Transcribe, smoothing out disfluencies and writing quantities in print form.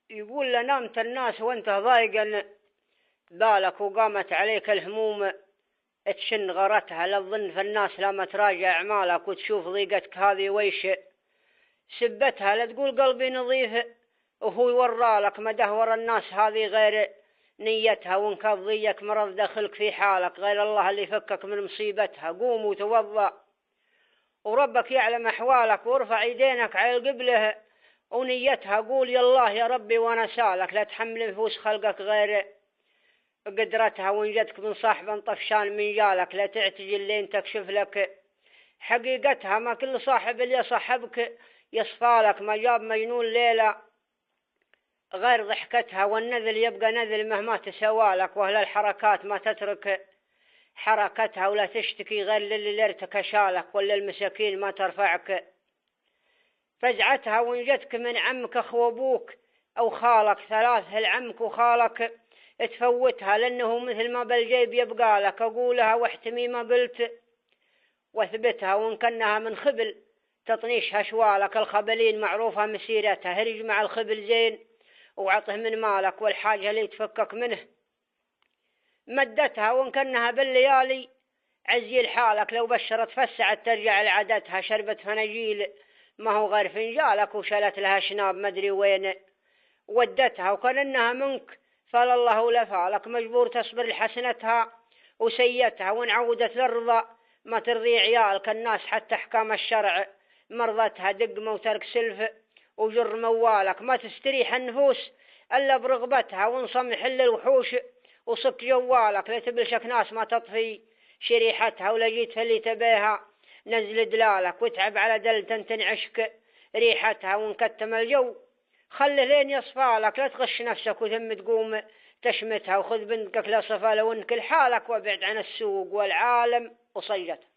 يقول له نامت الناس وانت ضايقا بالك وقامت عليك الهموم تشن غرتها، لا تظن في الناس لما تراجع أعمالك وتشوف ضيقتك هذه ويش سبتها، لا تقول قلبي نظيف وهو يورالك مده ورا الناس هذه غير نيتها، وإن كان ضيك مرض دخلك في حالك غير الله اللي يفكك من مصيبتها. قوم وتوضأ وربك يعلم أحوالك، وارفع يدينك على القبله ونيتها، قول يا الله يا ربي وانا سالك، لا تحمل نفوس خلقك غير قدرتها، وإن جتك من صاحب طفشان من جالك لا تعتجل لين تكشف لك حقيقتها. ما كل صاحب اللي يصحبك يصفالك، ما جاب مجنون ليلة غير ضحكتها، والنذل يبقى نذل مهما تسوالك، وأهل الحركات ما تترك حركتها، ولا تشتكي غير للي ارتكشالك، ولا المساكين ما ترفعك فزعتها. وإن جتك من عمك أخو أبوك أو خالك ثلاث العمك وخالك تفوتها، لأنه مثل ما بالجيب يبقى لك. أقولها واحتمي ما قلت واثبتها، وإن كانها من خبل تطنيشها شوالك، الخبلين معروفة مسيرتها، هرج مع الخبل زين وعطه من مالك، والحاجة اللي تفكك منه مدتها. وإن كانها بالليالي عزيل حالك، لو بشرت فسعت ترجع لعادتها، شربت فناجيل ما هو غير فنجالك، وشلت لها شناب مدري وين ودتها. وكان انها منك فالله لفالك، مجبور تصبر لحسنتها وسيتها، وان عودت للرضا ما ترضي عيالك الناس، حتى احكام الشرع مرضتها، دق وترك سلف وجر موالك، ما تستريح النفوس الا برغبتها، وانصمح للوحوش وصك جوالك، لا تبلشك ناس ما تطفي شريحتها، ولا جيت فاللي تبيها نزل دلالك، وتعب على دلة تنعشك ريحتها، ونكتم الجو خلي لين يصفالك، لا تغش نفسك وثم تقوم تشمتها، وخذ بنتك لصفا لو انك لحالك، وابعد عن السوق والعالم وصيتها.